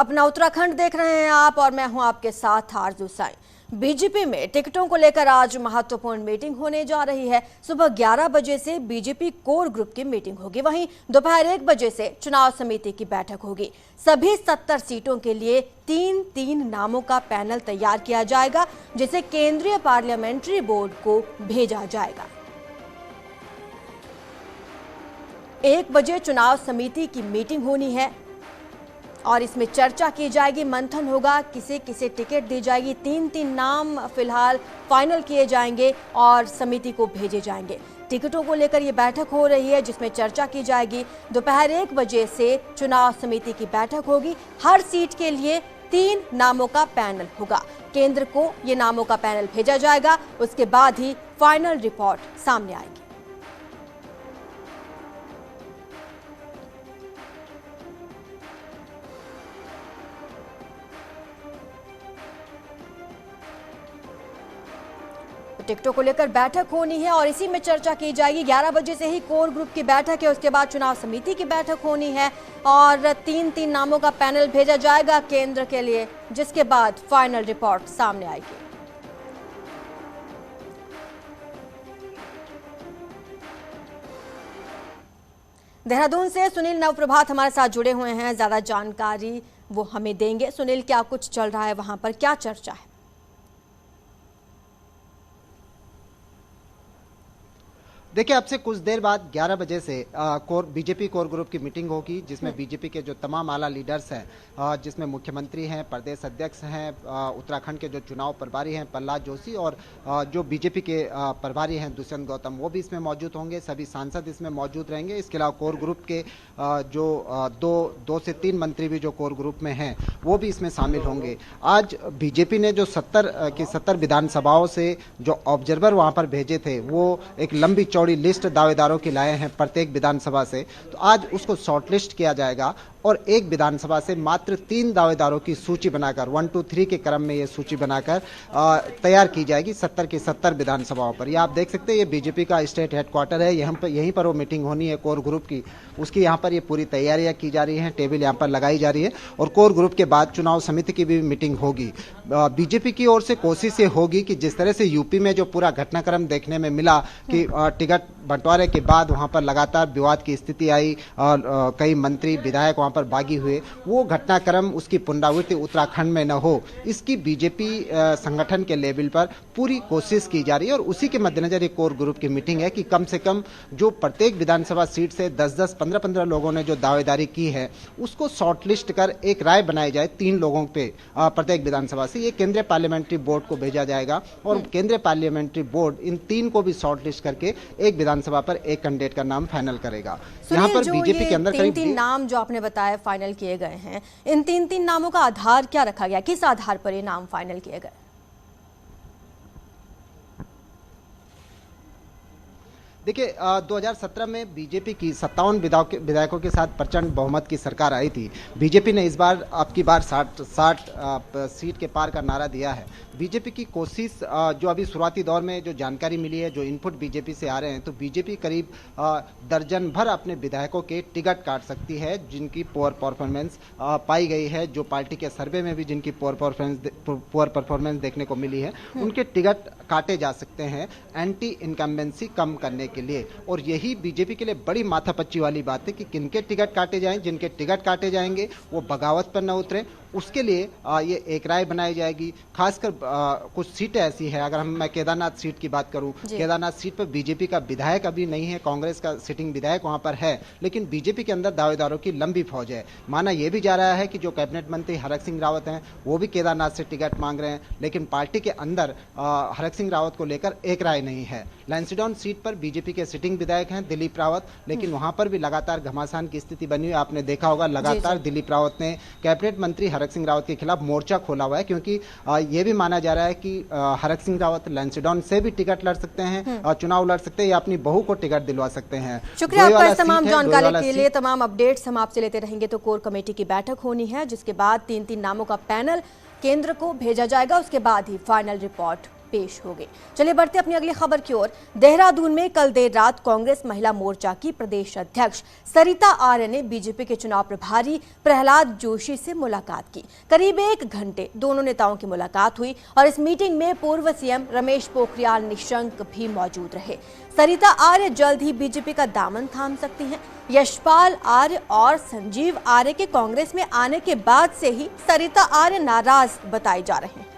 अपना उत्तराखंड देख रहे हैं आप और मैं हूं आपके साथ आरजू साई। बीजेपी में टिकटों को लेकर आज महत्वपूर्ण मीटिंग होने जा रही है। सुबह 11 बजे से बीजेपी कोर ग्रुप की मीटिंग होगी, वहीं दोपहर 1 बजे से चुनाव समिति की बैठक होगी। सभी 70 सीटों के लिए तीन नामों का पैनल तैयार किया जाएगा, जिसे केंद्रीय पार्लियामेंट्री बोर्ड को भेजा जाएगा। 1 बजे चुनाव समिति की मीटिंग होनी है और इसमें चर्चा की जाएगी, मंथन होगा, किसे किसे टिकट दी जाएगी। तीन नाम फिलहाल फाइनल किए जाएंगे और समिति को भेजे जाएंगे। टिकटों को लेकर यह बैठक हो रही है जिसमें चर्चा की जाएगी। दोपहर 1 बजे से चुनाव समिति की बैठक होगी। हर सीट के लिए 3 नामों का पैनल होगा। केंद्र को ये नामों का पैनल भेजा जाएगा, उसके बाद ही फाइनल रिपोर्ट सामने आएगी। टिकटों को लेकर बैठक होनी है और इसी में चर्चा की जाएगी। 11 बजे से ही कोर ग्रुप की बैठक है, उसके बाद चुनाव समिति की बैठक होनी है और तीन नामों का पैनल भेजा जाएगा केंद्र के लिए, जिसके बाद फाइनल रिपोर्ट सामने आएगी। देहरादून से सुनील नवप्रभात हमारे साथ जुड़े हुए हैं, ज्यादा जानकारी वो हमें देंगे। सुनील, क्या कुछ चल रहा है वहां पर, क्या चर्चा है? देखिए, अब से कुछ देर बाद 11 बजे से बीजेपी कोर ग्रुप की मीटिंग होगी, जिसमें बीजेपी के जो तमाम आला लीडर्स हैं, जिसमें मुख्यमंत्री हैं, प्रदेश अध्यक्ष हैं, उत्तराखंड के जो चुनाव प्रभारी हैं प्रहलाद जोशी और जो बीजेपी के प्रभारी हैं दुष्यंत गौतम, वो भी इसमें मौजूद होंगे। सभी सांसद इसमें मौजूद रहेंगे। इसके अलावा कोर ग्रुप के जो दो से 3 मंत्री भी जो कोर ग्रुप में हैं वो भी इसमें शामिल होंगे। आज बीजेपी ने जो 70 विधानसभाओं से जो ऑब्जर्वर वहाँ पर भेजे थे, वो एक लंबी चौड़ी लिस्ट दावेदारों की लाए हैं प्रत्येक विधानसभा से। तो आज उसको शॉर्टलिस्ट किया जाएगा और एक विधानसभा से मात्र 3 दावेदारों की सूची बनाकर 1 2 3 के क्रम में ये सूची बनाकर तैयार की जाएगी 70 की 70 विधानसभाओं पर। ये आप देख सकते हैं, ये बीजेपी का स्टेट हेडक्वार्टर है। यहीं पर वो मीटिंग होनी है कोर ग्रुप की। उसकी यहाँ पर ये पूरी तैयारियां की जा रही हैं, टेबल यहाँ पर लगाई जा रही है और कोर ग्रुप के बाद चुनाव समिति की भी मीटिंग होगी। बीजेपी की ओर से कोशिश ये होगी कि जिस तरह से यूपी में जो पूरा घटनाक्रम देखने में मिला कि टिकट बंटवारे के बाद वहां पर लगातार विवाद की स्थिति आई और कई मंत्री विधायक वहां पर बागी हुए, वो घटनाक्रम उसकी पुनरावृत्ति उत्तराखंड में न हो, इसकी बीजेपी संगठन के लेवल पर पूरी कोशिश की जा रही है। और उसी के मद्देनजर एक कोर ग्रुप की मीटिंग है कि कम से कम जो प्रत्येक विधानसभा सीट से 10-10, 15-15 लोगों ने जो दावेदारी की है उसको शॉर्टलिस्ट कर एक राय बनाई जाए 3 लोगों पे प्रत्येक विधानसभा से। ये केंद्रीय पार्लियामेंट्री बोर्ड को भेजा जाएगा और केंद्रीय पार्लियामेंट्री बोर्ड इन 3 को भी शॉर्टलिस्ट करके एक विधानसभा पर एक कैंडिडेट का नाम फाइनल करेगा। यहाँ पर बीजेपी के अंदर तीन नाम जो आपने बताया फाइनल किए गए हैं, इन तीन नामों का आधार क्या रखा गया, किस आधार पर ये नाम फाइनल किए गए? देखिए, 2017 में बीजेपी की 57 विधायकों के साथ प्रचंड बहुमत की सरकार आई थी। बीजेपी ने इस बार अब की बार 60 सीट के पार का नारा दिया है। बीजेपी की कोशिश जो अभी शुरुआती दौर में जो जानकारी मिली है, जो इनपुट बीजेपी से आ रहे हैं, तो बीजेपी करीब दर्जन भर अपने विधायकों के टिकट काट सकती है जिनकी पुअर परफॉर्मेंस पाई गई है। जो पार्टी के सर्वे में भी जिनकी पुअर परफॉर्मेंस देखने को मिली है, उनके टिकट काटे जा सकते हैं एंटी इनकम्बेंसी कम करने के लिए। और यही बीजेपी के लिए बड़ी माथापच्ची वाली बात है कि किनके टिकट काटे जाएं। जिनके टिकट काटे जाएंगे वो बगावत पर न उतरे, उसके लिए ये एक राय बनाई जाएगी। खासकर कुछ सीटें ऐसी है, अगर मैं केदारनाथ सीट की बात करूं, केदारनाथ सीट पर बीजेपी का विधायक अभी नहीं है, कांग्रेस का सिटिंग विधायक वहां पर है, लेकिन बीजेपी के अंदर दावेदारों की लंबी फौज है। माना यह भी जा रहा है कि जो कैबिनेट मंत्री हरक सिंह रावत हैं वो भी केदारनाथ से टिकट मांग रहे हैं, लेकिन पार्टी के अंदर हरक सिंह रावत को लेकर एक राय नहीं है। लैंसडाउन सीट पर बीजेपी के सिटिंग विधायक हैं दिलीप रावत, लेकिन वहां पर भी लगातार घमासान की स्थिति बनी हुई। आपने देखा होगा, लगातार दिलीप रावत ने कैबिनेट मंत्री हरक सिंह रावत के खिलाफ मोर्चा खोला हुआ है, क्योंकि यह भी माना जा रहा है कि हरक सिंह रावत लैंसडाउन से भी टिकट लड़ सकते हैं, चुनाव लड़ सकते हैं या अपनी बहू को टिकट दिलवा सकते हैं। शुक्रिया आपका इस तमाम जानकारी के लिए। तमाम अपडेट्स हम आपसे लेते रहेंगे। तो कोर कमेटी की बैठक होनी है, जिसके बाद 3 नामों का पैनल केंद्र को भेजा जाएगा, उसके बाद ही फाइनल रिपोर्ट पेश होगी। चलिए बढ़ते अपनी अगली खबर की ओर। देहरादून में कल देर रात कांग्रेस महिला मोर्चा की प्रदेश अध्यक्ष सरिता आर्य ने बीजेपी के चुनाव प्रभारी प्रहलाद जोशी से मुलाकात की। करीब 1 घंटे दोनों नेताओं की मुलाकात हुई और इस मीटिंग में पूर्व सीएम रमेश पोखरियाल निशंक भी मौजूद रहे। सरिता आर्य जल्द ही बीजेपी का दामन थाम सकती हैं। यशपाल आर्य और संजीव आर्य के कांग्रेस में आने के बाद से ही सरिता आर्य नाराज बताए जा रहे हैं।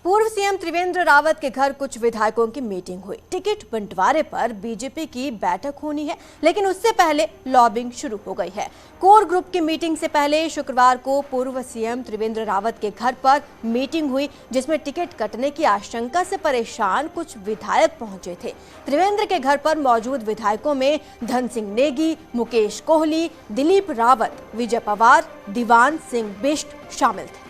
पूर्व सीएम त्रिवेंद्र रावत के घर कुछ विधायकों की मीटिंग हुई। टिकट बंटवारे पर बीजेपी की बैठक होनी है, लेकिन उससे पहले लॉबिंग शुरू हो गई है। कोर ग्रुप की मीटिंग से पहले शुक्रवार को पूर्व सीएम त्रिवेंद्र रावत के घर पर मीटिंग हुई, जिसमें टिकट कटने की आशंका से परेशान कुछ विधायक पहुंचे थे। त्रिवेंद्र के घर पर मौजूद विधायकों में धन सिंह नेगी, मुकेश कोहली, दिलीप रावत, विजय पवार, दीवान सिंह बिष्ट शामिल थे।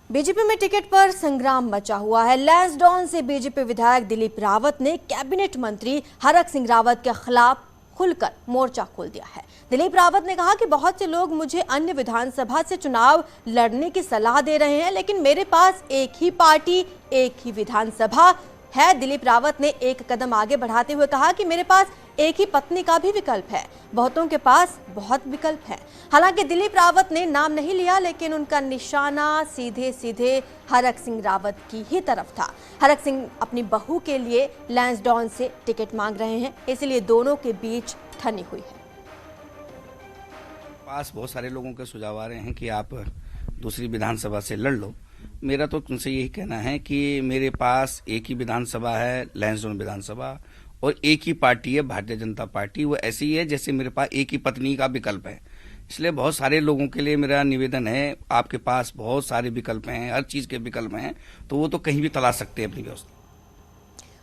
बीजेपी में टिकट पर संग्राम मचा हुआ है। लैंसडौन से बीजेपी विधायक दिलीप रावत ने कैबिनेट मंत्री हरक सिंह रावत के खिलाफ खुलकर मोर्चा खोल दिया है। दिलीप रावत ने कहा कि बहुत से लोग मुझे अन्य विधानसभा से चुनाव लड़ने की सलाह दे रहे हैं, लेकिन मेरे पास एक ही पार्टी, एक ही विधानसभा है। दिलीप रावत ने एक कदम आगे बढ़ाते हुए कहा कि मेरे पास एक ही पत्नी का भी विकल्प है, बहुतों के पास बहुत विकल्प है। हालांकि दिलीप रावत ने नाम नहीं लिया, लेकिन उनका निशाना सीधे सीधे हरक सिंह रावत की ही तरफ था। हरक सिंह अपनी बहू के लिए लैंसडौन से टिकट मांग रहे हैं, इसलिए दोनों के बीच ठनी हुई है। पास बहुत सारे लोगों के सुझाव आ रहे हैं कि आप दूसरी विधानसभा से लड़ लो। मेरा तो तुमसे यही कहना है कि मेरे पास एक ही विधानसभा है, लैंसडौन विधानसभा, और एक ही पार्टी है, भारतीय जनता पार्टी। वो ऐसी ही है जैसे मेरे पास एक ही पत्नी का विकल्प है। इसलिए बहुत सारे लोगों के लिए मेरा निवेदन है, आपके पास बहुत सारे विकल्प हैं, हर चीज के विकल्प हैं, तो वो तो कहीं भी तलाश सकते हैं अपनी व्यवस्था।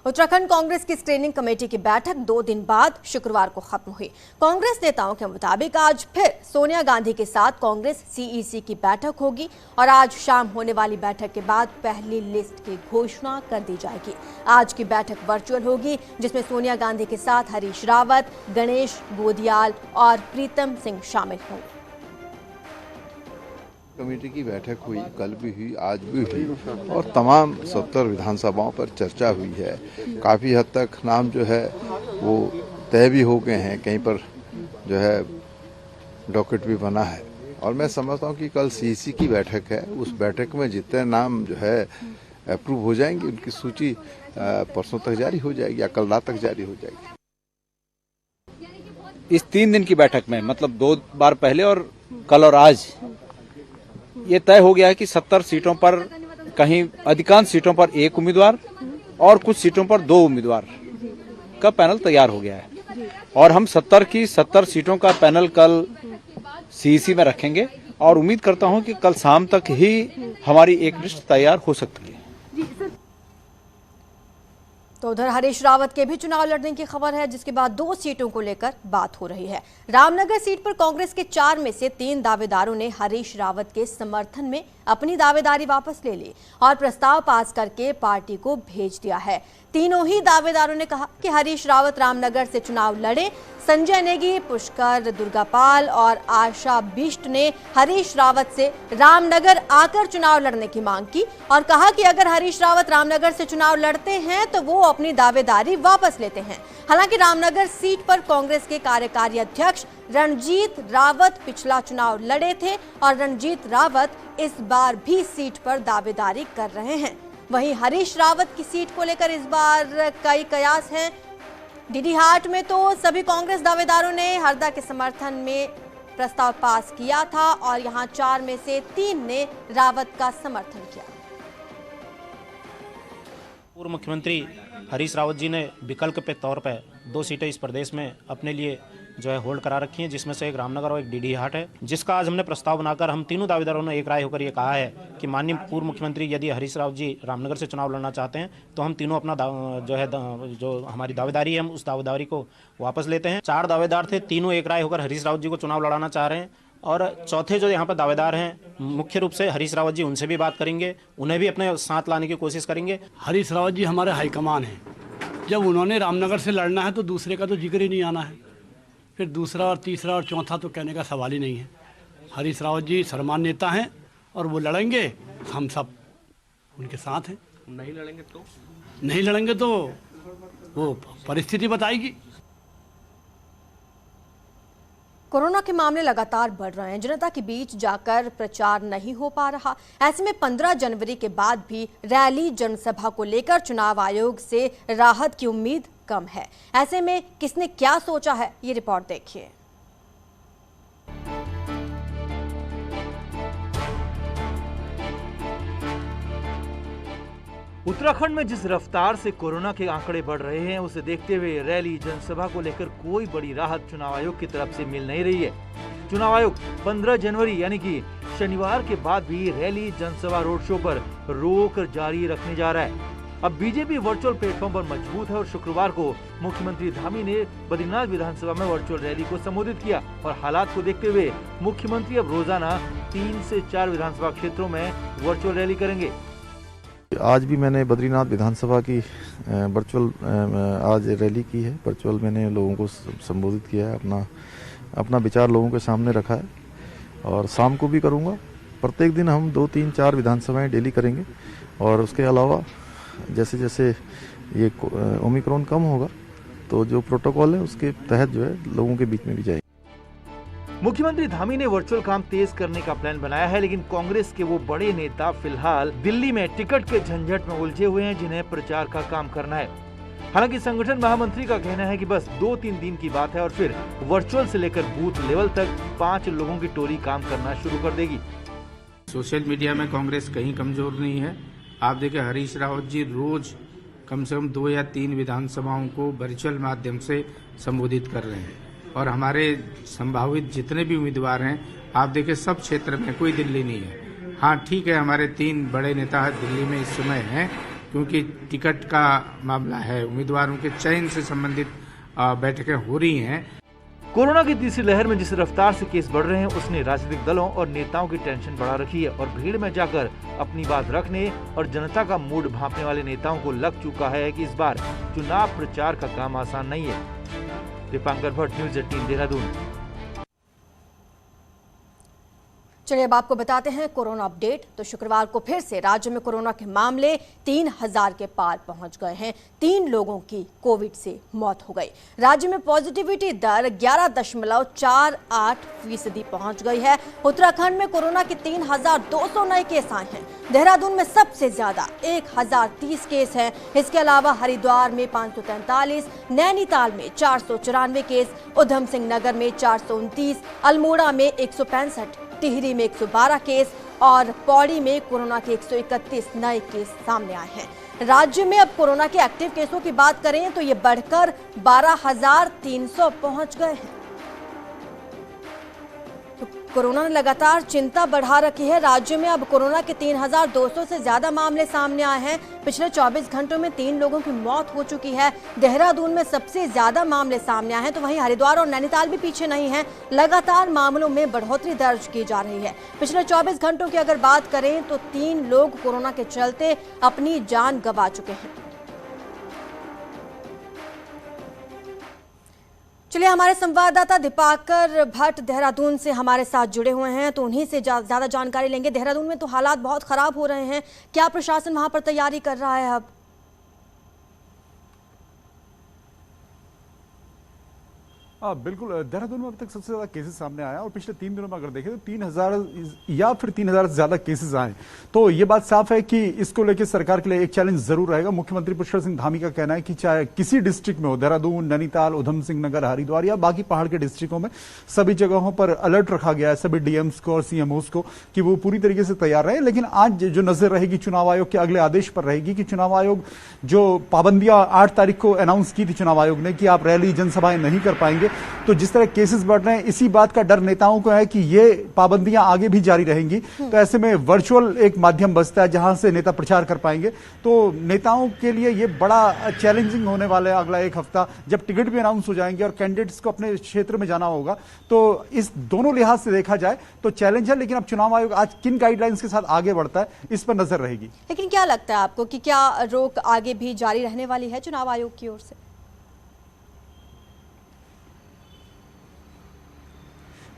उत्तराखंड कांग्रेस की स्क्रीनिंग कमेटी की बैठक 2 दिन बाद शुक्रवार को खत्म हुई। कांग्रेस नेताओं के मुताबिक आज फिर सोनिया गांधी के साथ कांग्रेस सीईसी की बैठक होगी और आज शाम होने वाली बैठक के बाद पहली लिस्ट की घोषणा कर दी जाएगी। आज की बैठक वर्चुअल होगी, जिसमें सोनिया गांधी के साथ हरीश रावत, गणेश गोदियाल और प्रीतम सिंह शामिल होंगे। कमेटी की बैठक हुई, कल भी हुई, आज भी हुई और तमाम 70 विधानसभाओं पर चर्चा हुई है। काफ़ी हद तक नाम जो है वो तय भी हो गए हैं, कहीं पर जो है डॉकेट भी बना है और मैं समझता हूँ कि कल सीईसी की बैठक है। उस बैठक में जितने नाम जो है अप्रूव हो जाएंगे, उनकी सूची परसों तक जारी हो जाएगी या कल रात तक जारी हो जाएगी। इस 3 दिन की बैठक में मतलब 2 बार पहले और कल और आज ये तय हो गया है कि 70 सीटों पर कहीं अधिकांश सीटों पर एक उम्मीदवार और कुछ सीटों पर 2 उम्मीदवार का पैनल तैयार हो गया है और हम 70 की 70 सीटों का पैनल कल सीईसी में रखेंगे और उम्मीद करता हूं कि कल शाम तक ही हमारी एक लिस्ट तैयार हो सकती है। तो उधर हरीश रावत के भी चुनाव लड़ने की खबर है, जिसके बाद 2 सीटों को लेकर बात हो रही है। रामनगर सीट पर कांग्रेस के 4 में से 3 दावेदारों ने हरीश रावत के समर्थन में अपनी दावेदारी वापस ले ली और प्रस्ताव पास करके पार्टी को भेज दिया है। तीनों ही दावेदारों ने कहा कि हरीश रावत रामनगर से चुनाव लड़े। संजय नेगी, पुष्कर दुर्गापाल और आशा बिष्ट ने हरीश रावत से रामनगर आकर चुनाव लड़ने की मांग की और कहा कि अगर हरीश रावत रामनगर से चुनाव लड़ते हैं तो वो अपनी दावेदारी वापस लेते हैं। हालांकि रामनगर सीट पर कांग्रेस के कार्यकारी अध्यक्ष रणजीत रावत पिछला चुनाव लड़े थे और रणजीत रावत इस बार भी सीट पर दावेदारी कर रहे हैं। वहीं हरीश रावत की सीट को लेकर इस बार कई कयास हैं। डीडीहाट में तो सभी कांग्रेस दावेदारों ने हरदा के समर्थन में प्रस्ताव पास किया था और यहां 4 में से 3 ने रावत का समर्थन किया। पूर्व मुख्यमंत्री हरीश रावत जी ने विकल्प के तौर पर 2 सीटें इस प्रदेश में अपने लिए जो है होल्ड करा रखी हैं, जिसमें से एक रामनगर और एक डीडीहाट है, जिसका आज हमने प्रस्ताव बनाकर हम तीनों दावेदारों ने एक राय होकर ये कहा है कि माननीय पूर्व मुख्यमंत्री यदि हरीश रावत जी रामनगर से चुनाव लड़ना चाहते हैं तो हम तीनों अपना जो हमारी दावेदारी है हम उस दावेदारी को वापस लेते हैं। 4 दावेदार थे, तीनों एक राय होकर हरीश रावत जी को चुनाव लड़ाना चाह रहे हैं और चौथे जो यहाँ पर दावेदार हैं मुख्य रूप से हरीश रावत जी, उनसे भी बात करेंगे, उन्हें भी अपने साथ लाने की कोशिश करेंगे। हरीश रावत जी हमारे हाईकमान हैं, जब उन्होंने रामनगर से लड़ना है तो दूसरे का तो जिक्र ही नहीं आना है, फिर दूसरा और तीसरा और चौथा तो कहने का सवाल ही नहीं है। हरीश रावत जी सर्वमान्य नेता हैं और वो लड़ेंगे, हम सब उनके साथ हैं। नहीं लड़ेंगे तो वो परिस्थिति बताएगी। कोरोना के मामले लगातार बढ़ रहे हैं, जनता के बीच जाकर प्रचार नहीं हो पा रहा। ऐसे में 15 जनवरी के बाद भी रैली जनसभा को लेकर चुनाव आयोग से राहत की उम्मीद कम है। ऐसे में किसने क्या सोचा है, ये रिपोर्ट देखिए। उत्तराखंड में जिस रफ्तार से कोरोना के आंकड़े बढ़ रहे हैं, उसे देखते हुए रैली जनसभा को लेकर कोई बड़ी राहत चुनाव आयोग की तरफ से मिल नहीं रही है। चुनाव आयोग 15 जनवरी यानी कि शनिवार के बाद भी रैली जनसभा रोड शो पर रोक जारी रखने जा रहा है। अब बीजेपी वर्चुअल प्लेटफॉर्म पर मजबूत है और शुक्रवार को मुख्यमंत्री धामी ने बद्रीनाथ विधानसभा में वर्चुअल रैली को संबोधित किया और हालात को देखते हुए मुख्यमंत्री अब रोजाना 3 से 4 विधानसभा क्षेत्रों में वर्चुअल रैली करेंगे। आज भी मैंने बद्रीनाथ विधानसभा की वर्चुअल आज रैली की है। वर्चुअल मैंने लोगों को संबोधित किया है, अपना विचार लोगों के सामने रखा है और शाम को भी करूंगा। प्रत्येक दिन हम 2, 3, 4 विधानसभाएं डेली करेंगे और उसके अलावा जैसे जैसे ये ओमिक्रॉन कम होगा तो जो प्रोटोकॉल है उसके तहत जो है लोगों के बीच में भी जाएंगे। मुख्यमंत्री धामी ने वर्चुअल काम तेज करने का प्लान बनाया है, लेकिन कांग्रेस के वो बड़े नेता फिलहाल दिल्ली में टिकट के झंझट में उलझे हुए हैं जिन्हें प्रचार का काम करना है। हालांकि संगठन महामंत्री का कहना है कि बस 2-3 दिन की बात है और फिर वर्चुअल से लेकर बूथ लेवल तक 5 लोगों की टोली काम करना शुरू कर देगी। सोशल मीडिया में कांग्रेस कहीं कमजोर नहीं है। आप देखिए हरीश रावत जी रोज कम से कम 2 या 3 विधानसभाओं को वर्चुअल माध्यम से संबोधित कर रहे हैं और हमारे संभावित जितने भी उम्मीदवार हैं आप देखिए सब क्षेत्र में, कोई दिल्ली नहीं है। हाँ ठीक है, हमारे 3 बड़े नेता दिल्ली में इस समय हैं क्योंकि टिकट का मामला है, उम्मीदवारों के चयन से संबंधित बैठकें हो रही हैं। कोरोना की तीसरी लहर में जिस रफ्तार से केस बढ़ रहे हैं उसने राजनीतिक दलों और नेताओं की टेंशन बढ़ा रखी है और भीड़ में जाकर अपनी बात रखने और जनता का मूड भांपने वाले नेताओं को लग चुका है कि इस बार चुनाव प्रचार का काम आसान नहीं है। दीपांकर भट्ट, न्यूज़ 18 देहरादून। चलिए अब आपको बताते हैं कोरोना अपडेट। तो शुक्रवार को फिर से राज्य में कोरोना के मामले 3000 के पार पहुंच गए हैं। 3 लोगों की कोविड से मौत हो गई। राज्य में पॉजिटिविटी दर 11.48% पहुंच गई है। उत्तराखंड में कोरोना के 3200 नए केस आए हैं। देहरादून में सबसे ज्यादा 1030 केस हैं। इसके अलावा हरिद्वार में 543, नैनीताल में 494 केस, उधम सिंह नगर में 429, अल्मोड़ा में 165, टिहरी में 112 केस और पौड़ी में कोरोना के 131 नए केस सामने आए हैं। राज्य में अब कोरोना के एक्टिव केसों की बात करें तो ये बढ़कर 12,300 पहुंच गए हैं। तो कोरोना ने लगातार चिंता बढ़ा रखी है। राज्य में अब कोरोना के 3,200 से ज्यादा मामले सामने आए हैं। पिछले 24 घंटों में 3 लोगों की मौत हो चुकी है। देहरादून में सबसे ज्यादा मामले सामने आए हैं, तो वहीं हरिद्वार और नैनीताल भी पीछे नहीं हैं। लगातार मामलों में बढ़ोतरी दर्ज की जा रही है। पिछले 24 घंटों की अगर बात करें तो 3 लोग कोरोना के चलते अपनी जान गंवा चुके हैं। चलिए हमारे संवाददाता दीपांकर भट्ट देहरादून से हमारे साथ जुड़े हुए हैं, तो उन्हीं से ज्यादा जानकारी लेंगे। देहरादून में तो हालात बहुत खराब हो रहे हैं, क्या प्रशासन वहां पर तैयारी कर रहा है अब? बिल्कुल, देहरादून में अब तक सबसे ज्यादा केसेस सामने आया और पिछले 3 दिनों में अगर देखें तो 3000 या फिर 3000 से ज्यादा केसेस आए। तो ये बात साफ है कि इसको लेकर सरकार के लिए एक चैलेंज जरूर रहेगा। मुख्यमंत्री पुष्कर सिंह धामी का कहना है कि चाहे किसी डिस्ट्रिक्ट में हो, देहरादून, नैनीताल, उधम सिंह नगर, हरिद्वार या बाकी पहाड़ के डिस्ट्रिक्टों में, सभी जगहों पर अलर्ट रखा गया है सभी डीएम्स को और सीएमओस को कि वो पूरी तरीके से तैयार रहे। लेकिन आज जो नजर रहेगी चुनाव आयोग के अगले आदेश पर रहेगी कि चुनाव आयोग जो पाबंदियां 8 तारीख को अनाउंस की थी चुनाव आयोग ने कि आप रैली जनसभाएं नहीं कर पाएंगे, तो जिस तरह केसेस बढ़ रहे हैं इसी बात का डर नेताओं को है कि ये पाबंदियां आगे भी जारी रहेंगी। तो ऐसे में वर्चुअल एक माध्यम बचता है जहां से नेता प्रचार कर पाएंगे। तो नेताओं के लिए ये बड़ा चैलेंजिंग होने वाला है अगला 1 हफ्ता, जब टिकट भी अनाउंस हो जाएंगे और कैंडिडेट्स को अपने क्षेत्र में जाना होगा। तो इस दोनों लिहाज से देखा जाए तो चैलेंज है, लेकिन अब चुनाव आयोग आज किन गाइडलाइंस के साथ आगे बढ़ता है इस पर नजर रहेगी। लेकिन क्या लगता है आपको कि क्या रोक आगे भी जारी रहने वाली है चुनाव आयोग की ओर से?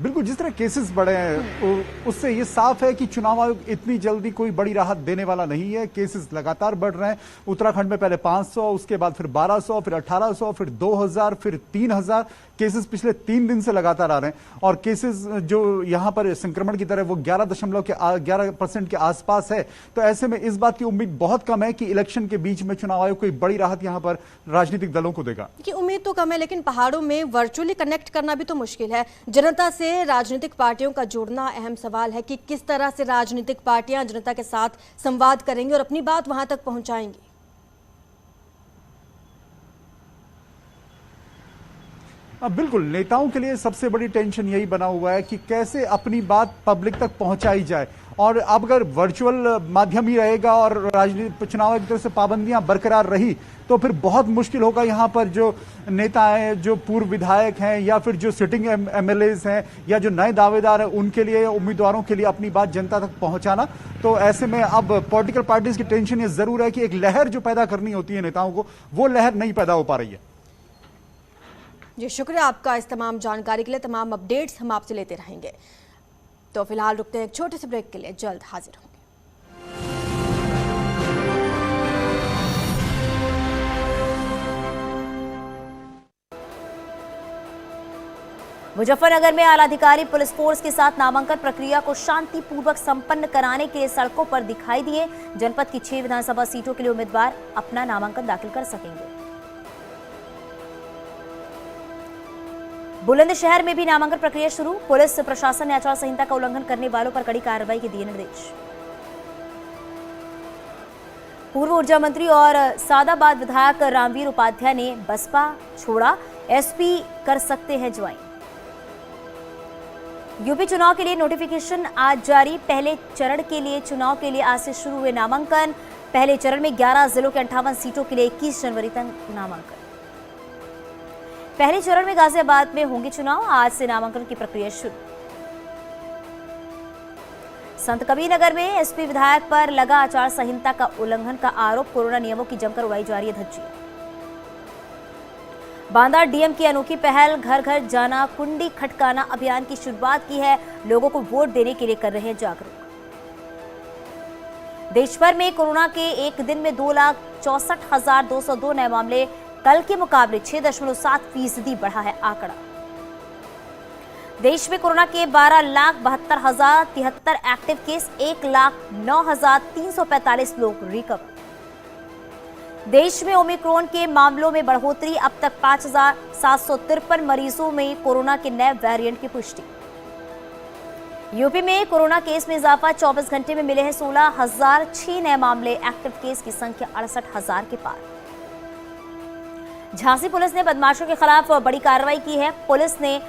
बिल्कुल, जिस तरह केसेस बढ़े हैं उससे ये साफ है कि चुनाव आयोग इतनी जल्दी कोई बड़ी राहत देने वाला नहीं है। केसेस लगातार बढ़ रहे हैं। उत्तराखंड में पहले 500, उसके बाद फिर 1200, फिर 1800, फिर 2000, फिर 3000 केसेस पिछले 3 दिन से लगातार आ रहे हैं। और केसेस जो यहां पर संक्रमण की तरह वो 11% के आसपास है। तो ऐसे में इस बात की उम्मीद बहुत कम है कि इलेक्शन के बीच में चुनाव आयोग कोई बड़ी राहत यहां पर राजनीतिक दलों को देगा। उम्मीद तो कम है, लेकिन पहाड़ों में वर्चुअली कनेक्ट करना भी तो मुश्किल है। जनता से राजनीतिक पार्टियों का जुड़ना अहम सवाल है कि किस तरह से राजनीतिक पार्टियां जनता के साथ संवाद करेंगी और अपनी बात वहां तक पहुंचाएंगी। बिल्कुल, नेताओं के लिए सबसे बड़ी टेंशन यही बना हुआ है कि कैसे अपनी बात पब्लिक तक पहुंचाई जाए। और अब अगर वर्चुअल माध्यम ही रहेगा और राजनीतिक चुनाव की तरफ से पाबंदियां बरकरार रही तो फिर बहुत मुश्किल होगा यहाँ पर जो नेता हैं, जो पूर्व विधायक हैं या फिर जो सिटिंग एमएलएज हैं या जो नए दावेदार हैं, उनके लिए, उम्मीदवारों के लिए अपनी बात जनता तक पहुंचाना। तो ऐसे में अब पॉलिटिकल पार्टीज की टेंशन ये जरूर है कि एक लहर जो पैदा करनी होती है नेताओं को, वो लहर नहीं पैदा हो पा रही है। जी, शुक्रिया आपका इस तमाम जानकारी के लिए। तमाम अपडेट्स हम आपसे लेते रहेंगे। तो फिलहाल रुकते हैं एक छोटे से ब्रेक के लिए, जल्द हाजिर होंगे। मुजफ्फरनगर में आला अधिकारी पुलिस फोर्स के साथ नामांकन प्रक्रिया को शांतिपूर्वक संपन्न कराने के लिए सड़कों पर दिखाई दिए। जनपद की 6 विधानसभा सीटों के लिए उम्मीदवार अपना नामांकन दाखिल कर सकेंगे। बुलंदशहर में भी नामांकन प्रक्रिया शुरू। पुलिस प्रशासन ने आचार संहिता का उल्लंघन करने वालों पर कड़ी कार्रवाई के दिए निर्देश। पूर्व ऊर्जा मंत्री और सादाबाद विधायक रामवीर उपाध्याय ने बसपा छोड़ा, एसपी कर सकते हैं ज्वाइन। यूपी चुनाव के लिए नोटिफिकेशन आज जारी। पहले चरण के लिए चुनाव के लिए आज से शुरू हुए नामांकन। पहले चरण में 11 जिलों के 58 सीटों के लिए 21 जनवरी तक नामांकन। पहले चरण में गाजियाबाद में होंगे चुनाव। आज से नामांकन की प्रक्रिया शुरू। संत कबीर नगर में एसपी विधायक पर लगा आचार संहिता का उल्लंघन का आरोप। कोरोना नियमों की जमकर उड़ाई जा रही है धज्जियां। बांदा डीएम की अनोखी पहल, घर घर जाना कुंडी खटकाना अभियान की शुरुआत की है। लोगों को वोट देने के लिए कर रहे हैं जागरूक। देश भर में कोरोना के एक दिन में 2,64,202 नए मामले, कल के मुकाबले 6.7% बढ़ा है आंकड़ा। देश में कोरोना के 12,72,073 एक्टिव केस, 1,09,345 लोग रिकवर। देश में ओमिक्रॉन के मामलों में बढ़ोतरी, अब तक 5,753 मरीजों में कोरोना के नए वेरिएंट की पुष्टि। यूपी में कोरोना केस में इजाफा, 24 घंटे में मिले हैं 16,006 नए मामले, एक्टिव केस की संख्या 68,000 के पार। झांसी पुलिस ने बदमाशों के खिलाफ बड़ी कार्रवाई की है। पुलिस ने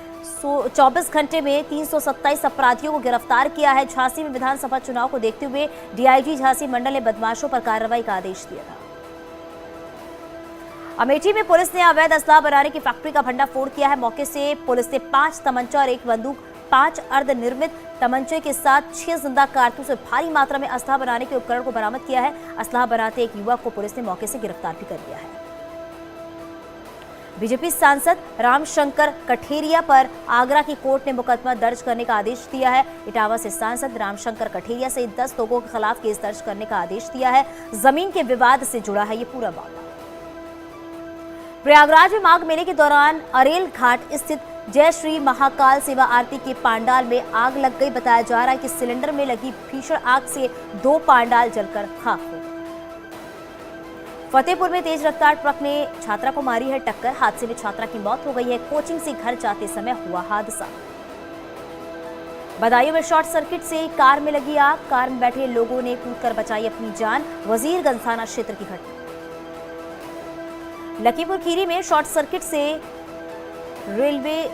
24 घंटे में 327 अपराधियों को गिरफ्तार किया है। झांसी में विधानसभा चुनाव को देखते हुए डीआईजी झांसी मंडल ने बदमाशों पर कार्रवाई का आदेश दिया था। अमेठी में पुलिस ने अवैध असला बनाने की फैक्ट्री का भंडाफोड़ किया है। मौके से पुलिस ने 5 तमंचा और 1 बंदूक, 5 अर्धनिर्मित तमंचे के साथ 6 जिंदा कारतूस से भारी मात्रा में असला बनाने के उपकरण को बरामद किया है। असला बनाते एक युवक को पुलिस ने मौके से गिरफ्तार भी कर लिया है। बीजेपी सांसद रामशंकर कठेरिया पर आगरा की कोर्ट ने मुकदमा दर्ज करने का आदेश दिया है। इटावा से सांसद रामशंकर कठेरिया से 10 लोगों के खिलाफ केस दर्ज करने का आदेश दिया है। जमीन के विवाद से जुड़ा है ये पूरा मामला। प्रयागराज में माघ मेले के दौरान अरेल घाट स्थित जय श्री महाकाल सेवा आरती के पांडाल में आग लग गई। बताया जा रहा है कि सिलेंडर में लगी भीषण आग से 2 पांडाल जलकर खाक हो गए। फतेहपुर में तेज रफ्तार ट्रक ने छात्रा को मारी है टक्कर। हादसे में छात्रा की मौत हो गई है। कोचिंग से घर जाते समय हुआ हादसा। बदायूं में शॉर्ट सर्किट से कार में लगी आग। कार में बैठे लोगों ने कूदकर बचाई अपनी जान। वजीरगंज थाना क्षेत्र की घटना। लखीमपुर खीरी में शॉर्ट सर्किट से रेलवे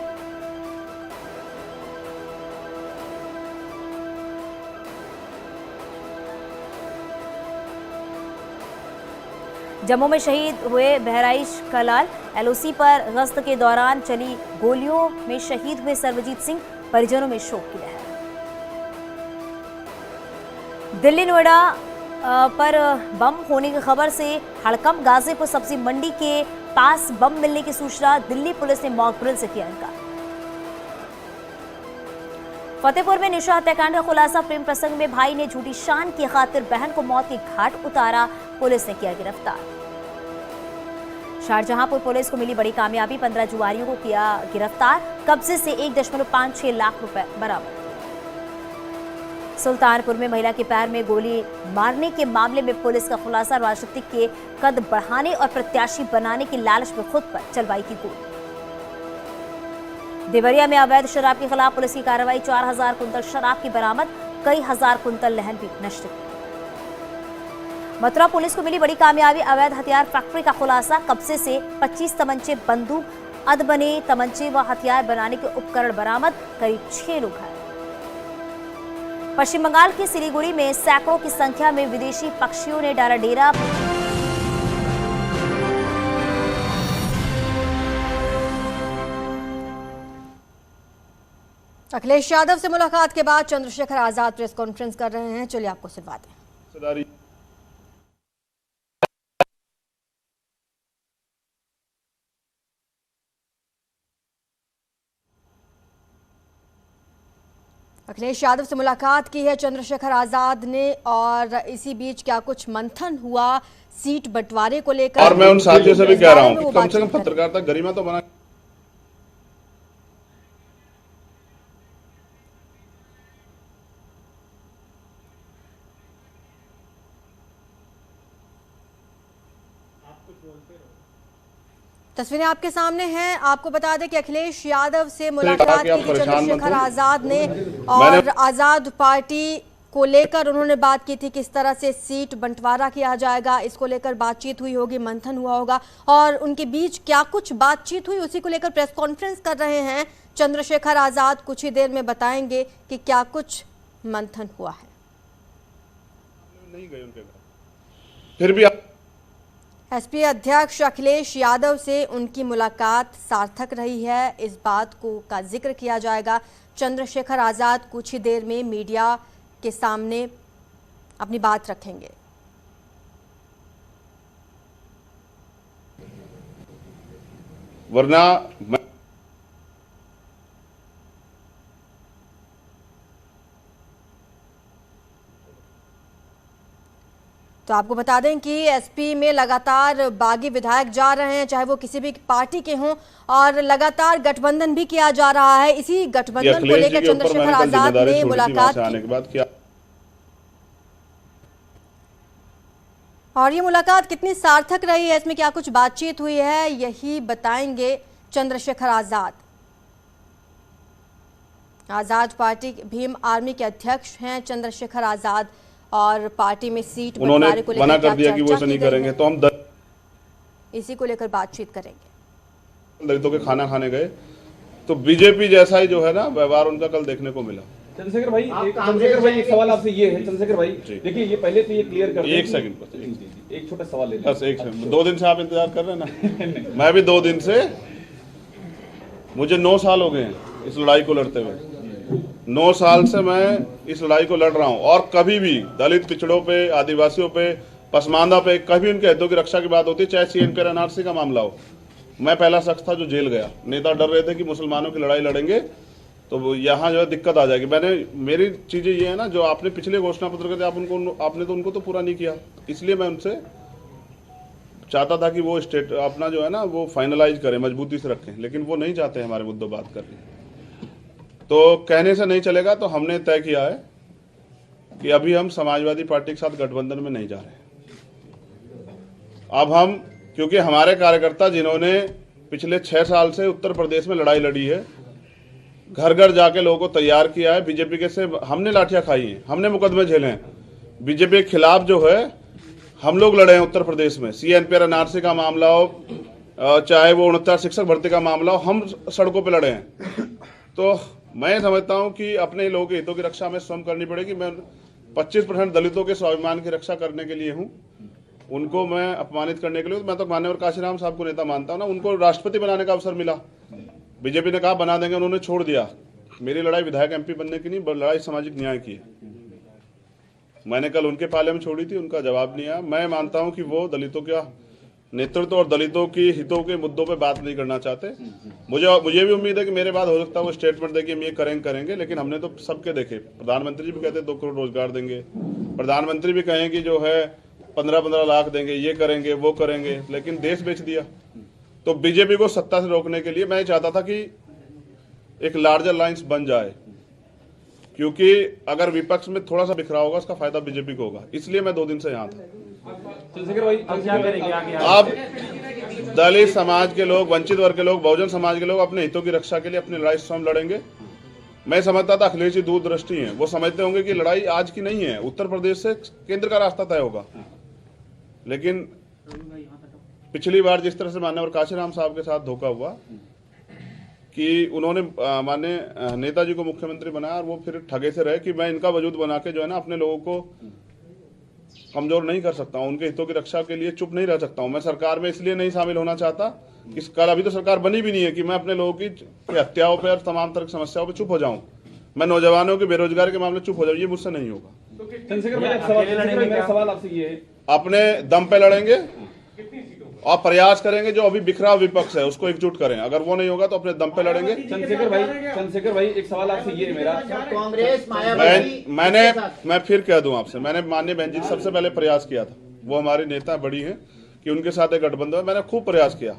जम्मू में शहीद हुए बहराइच कलाल। एलओसी पर गश्त के दौरान चली गोलियों में शहीद हुए सर्वजीत सिंह, परिजनों में शोक की लहर। दिल्ली नोएडा पर बम होने की खबर से हड़कंप। गाजीपुर सब्जी मंडी के पास बम मिलने की सूचना, दिल्ली पुलिस ने मॉक ड्रिल से किया इनकार। फतेहपुर में निशा हत्याकांड का खुलासा। प्रेम प्रसंग में भाई ने झूठी शान की खातिर बहन को मौत के घाट उतारा, पुलिस ने किया गिरफ्तार। शाहजहांपुर पुलिस को मिली बड़ी कामयाबी, 15 जुआरियों को किया गिरफ्तार, कब्जे से 1.56 लाख रुपए बरामद। सुल्तानपुर में महिला के पैर में गोली मारने के मामले में पुलिस का खुलासा। राजनीतिक के कद बढ़ाने और प्रत्याशी बनाने की लालच में खुद पर चलवाई की गोली। देवरिया में अवैध शराब के खिलाफ पुलिस की कार्रवाई, 4000 कुंतल शराब की बरामद, कई हजार कुंतल लहन भी नष्ट की। मथुरा पुलिस को मिली बड़ी कामयाबी, अवैध हथियार फैक्ट्री का खुलासा, कब्जे से 25 तमंचे, बंदूक, अधबने तमंचे व हथियार बनाने के उपकरण बरामद, करीब 6 लोग घायल। पश्चिम बंगाल के सिलीगुड़ी में सैकड़ों की संख्या में विदेशी पक्षियों ने डाला डेरा। अखिलेश यादव से मुलाकात के बाद चंद्रशेखर आजाद प्रेस कॉन्फ्रेंस कर रहे हैं, चलिए आपको सुनवाते हैं। अखिलेश यादव से मुलाकात की है चंद्रशेखर आजाद ने, और इसी बीच क्या कुछ मंथन हुआ सीट बंटवारे को लेकर। और मैं उन साथियों से भी कह रहा हूं कि कम से कम पत्रकारिता गरिमा तो बना। तस्वीरें आपके सामने हैं। आपको बता दें कि अखिलेश यादव से मुलाकात की थी चंद्रशेखर आजाद ने, और आजाद पार्टी को लेकर उन्होंने बात की थी किस तरह से सीट बंटवारा किया जाएगा, इसको लेकर बातचीत हुई होगी, मंथन हुआ होगा, और उनके बीच क्या कुछ बातचीत हुई उसी को लेकर प्रेस कॉन्फ्रेंस कर रहे हैं चंद्रशेखर आजाद। कुछ ही देर में बताएंगे कि क्या कुछ मंथन हुआ है। नहीं गए उनके घर, फिर भी एसपी अध्यक्ष अखिलेश यादव से उनकी मुलाकात सार्थक रही है, इस बात का जिक्र किया जाएगा। चंद्रशेखर आजाद कुछ ही देर में मीडिया के सामने अपनी बात रखेंगे। वरना तो आपको बता दें कि एसपी में लगातार बागी विधायक जा रहे हैं, चाहे वो किसी भी पार्टी के हों, और लगातार गठबंधन भी किया जा रहा है। इसी गठबंधन को लेकर चंद्रशेखर आजाद ने मुलाकात की। और ये मुलाकात कितनी सार्थक रही है, इसमें क्या कुछ बातचीत हुई है, यही बताएंगे चंद्रशेखर आजाद। आजाद पार्टी भीम आर्मी के अध्यक्ष हैं चंद्रशेखर आजाद, और पार्टी में सीट बंटवारे को लेकर मना कर दिया कि वो ऐसा नहीं करेंगे, तो हम इसी को लेकर बातचीत करेंगे। दलितों के खाना खाने गए तो बीजेपी जैसा ही जो है ना व्यवहार उनका कल देखने को मिला। चंद्रशेखर भाई एक सवाल आपसे ये है। चंद्रशेखर भाई देखिए, ये पहले तो ये क्लियर कर, एक सेकंड, एक छोटा सवाल ले, बस एक सेकंड। 2 दिन से आप इंतजार कर रहे हैं ना, मैं भी 2 दिन से, मुझे 9 साल हो गए हैं इस लड़ाई को लड़ते हुए। 9 साल से मैं इस लड़ाई को लड़ रहा हूं, और कभी भी दलित पिछड़ों पे, आदिवासियों पे, पसमानदा पे कभी उनके हितों की रक्षा की बात होती है, चाहे सीएनपी एनआरसी का मामला हो। मैं पहला शख्स था जो जेल गया। नेता डर रहे थे कि मुसलमानों की लड़ाई लड़ेंगे तो यहाँ जो है दिक्कत आ जाएगी। मेरी चीजें ये है ना, जो आपने पिछले घोषणा पत्र के थे आपने तो उनको तो पूरा नहीं किया, इसलिए मैं उनसे चाहता था कि वो स्टेट अपना जो है ना वो फाइनलाइज करें, मजबूती से रखें, लेकिन वो नहीं चाहते हमारे मुद्दों बात करने। तो कहने से नहीं चलेगा, तो हमने तय किया है कि अभी हम समाजवादी पार्टी के साथ गठबंधन में नहीं जा रहे। अब हम, क्योंकि हमारे कार्यकर्ता जिन्होंने पिछले 6 साल से उत्तर प्रदेश में लड़ाई लड़ी है, घर घर जाके लोगों को तैयार किया है, बीजेपी के से हमने लाठियां खाई हैं, हमने मुकदमे झेले हैं, बीजेपी के खिलाफ जो है हम लोग लड़े हैं उत्तर प्रदेश में। सीएनपी एनआरसी का मामला हो, चाहे वो 69 शिक्षक भर्ती का मामला हो, हम सड़कों पर लड़े हैं। तो मैं समझता हूं कि अपने लोगों के हितों की रक्षा हमें स्वयं करनी पड़ेगी। मैं 25% दलितों के स्वाभिमान की रक्षा करने के लिए हूं, उनको मैं अपमानित करने के लिए। मैं तो मान्यवर काशीराम साहब को नेता मानता हूं ना, उनको राष्ट्रपति बनाने का अवसर मिला, बीजेपी ने कहा बना देंगे, उन्होंने छोड़ दिया। मेरी लड़ाई विधायक एमपी बनने की नहीं, लड़ाई सामाजिक न्याय की है। मैंने कल उनके पाले में छोड़ी थी, उनका जवाब नहीं आया। मैं मानता हूं कि वो दलितों का नेतृत्व और दलितों की हितों के मुद्दों पे बात नहीं करना चाहते। मुझे भी उम्मीद है कि मेरे बाद हो सकता है वो स्टेटमेंट देके हम ये करेंगे, लेकिन हमने तो सबके देखे। प्रधानमंत्री जी भी कहते 2 करोड़ रोजगार देंगे, प्रधानमंत्री भी कहें कि जो है 15-15 लाख देंगे, ये करेंगे वो करेंगे, लेकिन देश बेच दिया। तो बीजेपी को सत्ता से रोकने के लिए मैं चाहता था कि एक लार्जर लाइन्स बन जाए, क्योंकि अगर विपक्ष में थोड़ा सा बिखरा होगा उसका फायदा बीजेपी को होगा। इसलिए मैं 2 दिन से यहाँ था। अब दलित समाज के लोग, वंचित वर्ग के लोग, बहुजन समाज के लोग अपने हितों की रक्षा के लिए अपनी लड़ाई स्वयं लड़ेंगे। मैं समझता था अखिलेश जी दूरदृष्टि हैं, वो समझते होंगे कि लड़ाई आज की नहीं है, उत्तर प्रदेश से केंद्र का रास्ता तय होगा। लेकिन पिछली बार जिस तरह से माननीय काशीराम साहब के साथ धोखा हुआ कि उन्होंने माननीय नेताजी को मुख्यमंत्री बनाया और वो फिर ठगे से रहे कि मैं इनका वजूद बना के जो है ना अपने लोगों को कमजोर नहीं कर सकता हूं, उनके हितों की रक्षा के लिए चुप नहीं रह सकता हूं। मैं सरकार में इसलिए नहीं शामिल होना चाहता कि कल अभी तो सरकार बनी भी नहीं है कि मैं अपने लोगों की हत्याओं पर और तमाम तरह की समस्याओं पर चुप हो जाऊं, मैं नौजवानों की बेरोजगारी के मामले चुप हो जाऊं, ये मुझसे नहीं होगा। मेरा सवाल आपसे ये है, अपने दम पे लड़ेंगे और प्रयास करेंगे जो अभी बिखरा विपक्ष है उसको एकजुट करें, अगर वो नहीं होगा तो अपने दम पे लड़ेंगे। चंद्रशेखर भाई एक सवाल आपसे ये है मेरा, कांग्रेस मैं फिर कह दूं आपसे, मैंने माननीय बहन जी सबसे पहले प्रयास किया था, वो हमारी नेता बड़ी है कि उनके साथ एक गठबंधन है, मैंने खूब प्रयास किया।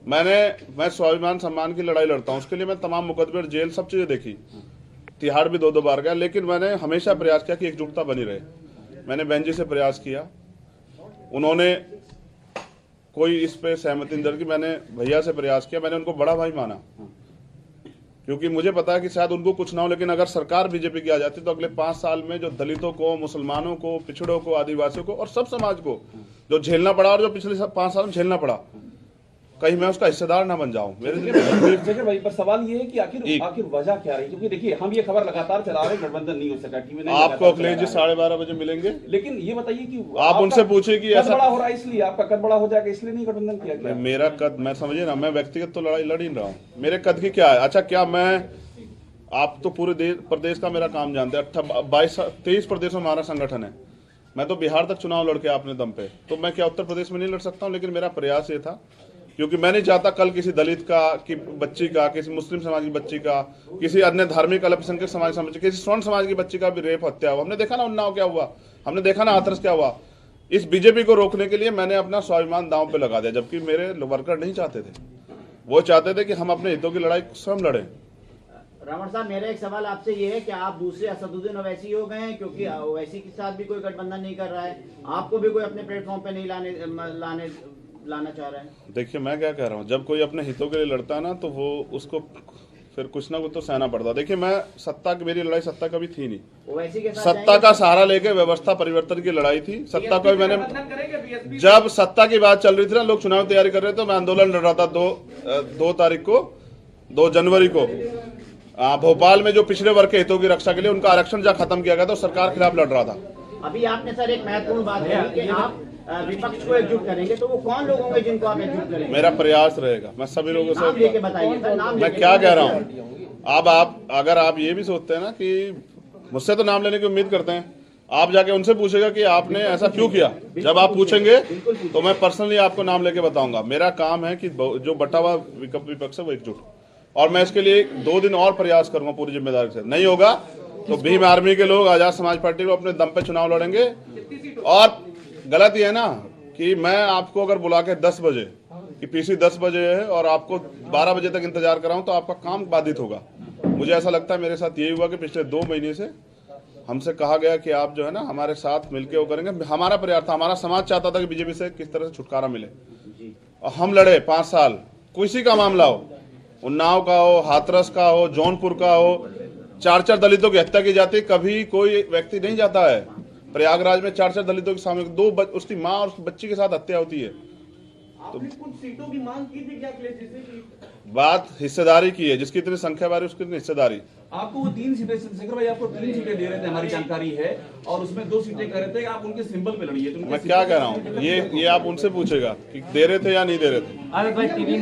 मैं स्वाभिमान सम्मान की लड़ाई लड़ता हूं, उसके लिए मैं तमाम मुकदमे और जेल सब चीजें देखी, तिहाड़ भी 2 बार गया, लेकिन मैंने हमेशा प्रयास किया कि एकजुटता बनी रहे। मैंने बहन जी से प्रयास किया, उन्होंने कोई इस पे सहमति नहीं की, मैंने भैया से प्रयास किया, मैंने उनको बड़ा भाई माना, क्योंकि मुझे पता है कि शायद उनको कुछ ना हो, लेकिन अगर सरकार बीजेपी की आ जाती तो अगले 5 साल में जो दलितों को, मुसलमानों को, पिछड़ों को, आदिवासियों को और सब समाज को जो झेलना पड़ा और जो पिछले 5 साल में झेलना पड़ा, कहीं मैं उसका हिस्सेदार ना बन जाऊं। मेरे भाई पर सवाल ये है कि आखिर वजह क्या रही, क्योंकि देखिए हम ये खबर लगातार चला रहे हैं गठबंधन नहीं हो सका, टीवी नहीं, आपको अखिलेश जी 12:30 बजे मिलेंगे, लेकिन ये बताइए कि आप उनसे पूछे कि ऐसा बड़ा हो रहा है इसलिए आपका कद बड़ा हो जाएगा इसलिए नहीं गठबंधन किया गया। मेरा कद, मैं समझिए ना, मैं व्यक्तिगत तो लड़ाई लड़ ही रहा हूँ, मेरे कद की क्या है। अच्छा, क्या मैं, आप तो पूरे प्रदेश का मेरा काम जानते हैं, 23 प्रदेशों में हमारा संगठन है, मैं तो बिहार तक चुनाव लड़के अपने दम पे, तो मैं क्या उत्तर प्रदेश में नहीं लड़ सकता हूँ। लेकिन मेरा प्रयास ये था, क्योंकि मैं नहीं चाहता कल किसी दलित का, की बच्ची का, किसी मुस्लिम समाज की बच्ची का, किसी अन्य धार्मिक अल्पसंख्यक समाज समझ, किसी स्वर्ण समाज की बच्ची का भी रेप हत्या हुआ। हमने देखा ना उन्नाव क्या हुआ, हमने देखा ना हाथरस क्या हुआ। इस बीजेपी को रोकने के लिए मैंने अपना स्वाभिमान दांव पे लगा दिया, जबकि मेरे वर्कर नहीं चाहते थे, वो चाहते थे कि हम अपने हितों की लड़ाई स्वयं लड़ें। रावण साहब, मेरा एक सवाल आपसे ये है कि आप दूसरे असदुद्दीन ओवैसी हो गए हैं, क्योंकि ओवैसी के साथ भी कोई गठबंधन नहीं कर रहा है, आपको भी कोई अपने प्लेटफॉर्म पे नहीं लाना चाह रहा है। देखिए, मैं क्या कह रहा हूँ, जब कोई अपने हितों के लिए लड़ता है ना, तो वो उसको फिर कुछ ना कुछ तो सहना पड़ता। देखिए, मैं सत्ता की, मेरी लड़ाई सत्ता कभी थी नहीं, सत्ता का सहारा लेके व्यवस्था परिवर्तन की लड़ाई थी। सत्ता को मैंने, जब सत्ता की बात चल रही थी ना, लोग चुनाव तैयारी कर रहे थे, तो मैं आंदोलन लड़ रहा था 2 जनवरी को भोपाल में, जो पिछड़े वर्ग के हितों की रक्षा के लिए उनका आरक्षण जब खत्म किया गया था, सरकार के खिलाफ लड़ रहा था। अभी आपने सर एक महत्वपूर्ण बात कही कि आप विपक्ष को एकजुट करेंगे, तो वो कौन लोग होंगे जिनको आप एकजुट करेंगे? मेरा प्रयास रहेगा, मैं सभी लोगों से लेके बताइए सर, मैं क्या कह रहा हूँ। अब आप, अगर आप ये भी सोचते हैं ना कि मुझसे तो नाम लेने की उम्मीद करते हैं, आप जाके उनसे पूछेगा कि आपने ऐसा क्यों किया। जब आप पूछेंगे तो मैं पर्सनली आपको नाम लेके बताऊंगा। मेरा काम है कि जो बटा हुआ विपक्ष है वो एकजुट, और मैं इसके लिए 2 दिन और प्रयास करूंगा पूरी जिम्मेदारी से। नहीं होगा तो भीम आर्मी के लोग, आजाद समाज पार्टी को अपने दम पे चुनाव लड़ेंगे। और गलत ये है ना कि मैं आपको अगर बुला के 10 बजे कि पीसी 10 बजे है और आपको 12 बजे तक इंतजार कराऊं तो आपका काम बाधित होगा। मुझे ऐसा लगता है मेरे साथ यही हुआ कि पिछले 2 महीने से हमसे कहा गया कि आप जो है ना हमारे साथ मिलके वो करेंगे। हमारा प्रयास था, हमारा समाज चाहता था कि बीजेपी से किस तरह से छुटकारा मिले, और हम लड़े 5 साल। किसी का मामला हो, उन्नाव का हो, हाथरस का हो, जौनपुर का हो, 4 दलितों की हत्या की जाती, कभी कोई व्यक्ति नहीं जाता है। प्रयागराज में 4 दलितों के सामने 2 उसकी माँ और उसकी बच्ची के साथ हत्या होती है। तो कुछ सीटों की मांग की थी क्या अखिलेश जी से? बात हिस्सेदारी की है, जिसकी इतनी संख्या बारी उसकी इतनी हिस्सेदारी। आपको वो 3 सीटें, चंद्रशेखर भाई आपको 3 सीटें दे रहे थे, हमारी जानकारी है, और उसमें 2 सीटें कह रहे थे आप उनके सिंबल पे लड़िए। तो मैं क्या कह रहा हूँ, ये आप उनसे पूछेगा कि दे रहे थे या नहीं दे रहे थे,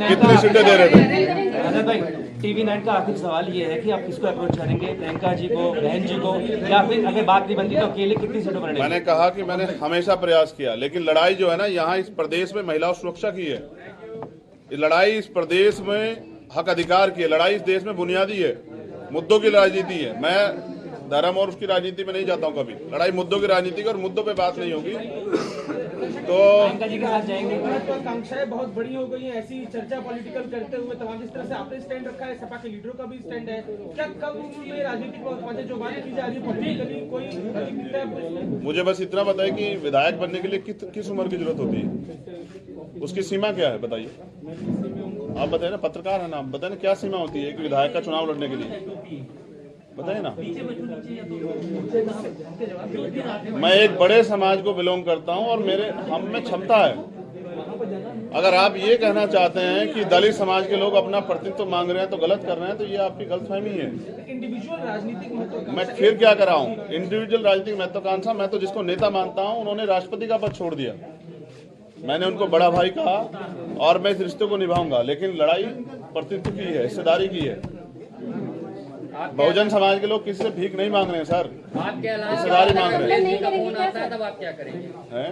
कितनी सीटें दे रहे थे। अजय भाई, TV9 का आखिरी सवाल ये है कि आप किसको अप्रोच करेंगे, प्रियंका जी को, बहन जी को, या फिर अगर बात नहीं बनती तो अकेले कितनी सीटों पर लड़ेंगे? मैंने कहा कि मैंने हमेशा प्रयास किया, लेकिन लड़ाई जो है ना यहाँ इस प्रदेश में महिला सुरक्षा की है। लड़ाई इस प्रदेश में हक अधिकार की है। लड़ाई इस देश में बुनियादी है, मुद्दों की राजनीति है। मैं धर्म और उसकी राजनीति में नहीं जाता हूँ कभी। लड़ाई मुद्दों की राजनीति की, और मुद्दों पे बात नहीं होगी तो जी के साथ जाएंगे। आकांक्षाएं बहुत बड़ी हो गई हैं, ऐसी चर्चा पॉलिटिकल करते हुए तमाम जिस तरह से आपने स्टैंड रखा है, सपा के लीडरों का भी स्टैंड है, क्या कब में राजनीतिक बातें जो बात की जा रही है पॉलिटिकली कोई दिखता है? मुझे बस इतना बताइए कि विधायक बनने के लिए किस उम्र की जरूरत होती है, उसकी सीमा क्या है बताइए। आप बताइए ना, पत्रकार है ना, आप बताइए ना क्या सीमा होती है कि विधायक का चुनाव लड़ने के लिए, बताइए ना। मैं एक बड़े समाज को बिलोंग करता हूं और हम में क्षमता है। अगर आप ये कहना चाहते हैं कि दलित समाज के लोग अपना प्रतिनिधित्व मांग रहे हैं तो गलत कर रहे हैं, तो ये आपकी गलतफहमी है। इंडिविजुअल राजनीतिक मैं फिर क्या कर रहा हूँ, इंडिविजुअल राजनीतिक महत्वाकांक्षा, मैं तो जिसको नेता मानता हूँ उन्होंने राष्ट्रपति का पद छोड़ दिया, मैंने उनको बड़ा भाई कहा और मैं इस रिश्ते को निभाऊंगा। लेकिन लड़ाई प्रतिनिधित्व की है, हिस्सेदारी की है। बहुजन समाज के लोग किसी से भीख नहीं मांग रहे हैं सर, हिस्सेदारी मांग रहे हैं। तब आप क्या करेंगे?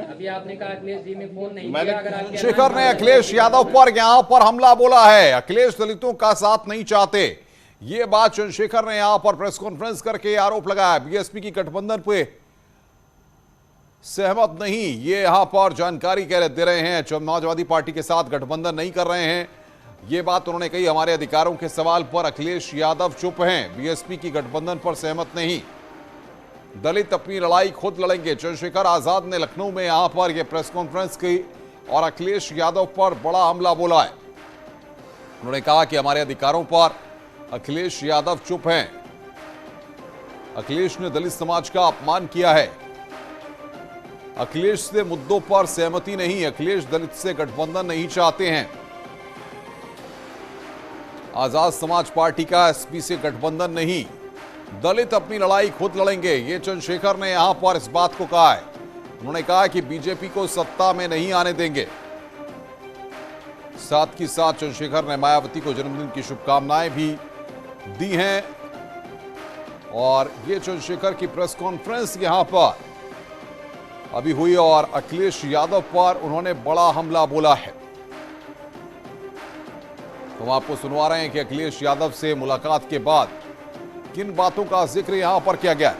अभी आपने कहा अखिलेश जी में फोन नहीं मैंने किया। शेखर ने अखिलेश यादव पर यहां पर हमला बोला है। अखिलेश दलितों का साथ नहीं चाहते, ये बात चंद्रशेखर ने यहां पर प्रेस कॉन्फ्रेंस करके आरोप लगाया। बीएसपी की गठबंधन पे सहमत नहीं, ये यहां पर जानकारी दे रहे हैं। समाजवादी पार्टी के साथ गठबंधन नहीं कर रहे हैं, ये बात उन्होंने कही। हमारे अधिकारों के सवाल पर अखिलेश यादव चुप हैं, बीएसपी की गठबंधन पर सहमत नहीं, दलित अपनी लड़ाई खुद लड़ेंगे। चंद्रशेखर आजाद ने लखनऊ में यहां पर यह प्रेस कॉन्फ्रेंस की और अखिलेश यादव पर बड़ा हमला बोला है। उन्होंने कहा कि हमारे अधिकारों पर अखिलेश यादव चुप हैं, अखिलेश ने दलित समाज का अपमान किया है, अखिलेश से मुद्दों पर सहमति नहीं, अखिलेश दलित से गठबंधन नहीं चाहते हैं, आजाद समाज पार्टी का एसपी से गठबंधन नहीं, दलित अपनी लड़ाई खुद लड़ेंगे। ये चंद्रशेखर ने यहां पर इस बात को कहा है। उन्होंने कहा कि बीजेपी को सत्ता में नहीं आने देंगे। साथ ही साथ चंद्रशेखर ने मायावती को जन्मदिन की शुभकामनाएं भी दी हैं। और ये चंद्रशेखर की प्रेस कॉन्फ्रेंस यहां पर अभी हुई और अखिलेश यादव पर उन्होंने बड़ा हमला बोला है। तो हम आपको सुनवा रहे हैं कि अखिलेश यादव से मुलाकात के बाद किन बातों का जिक्र यहां पर किया गया है।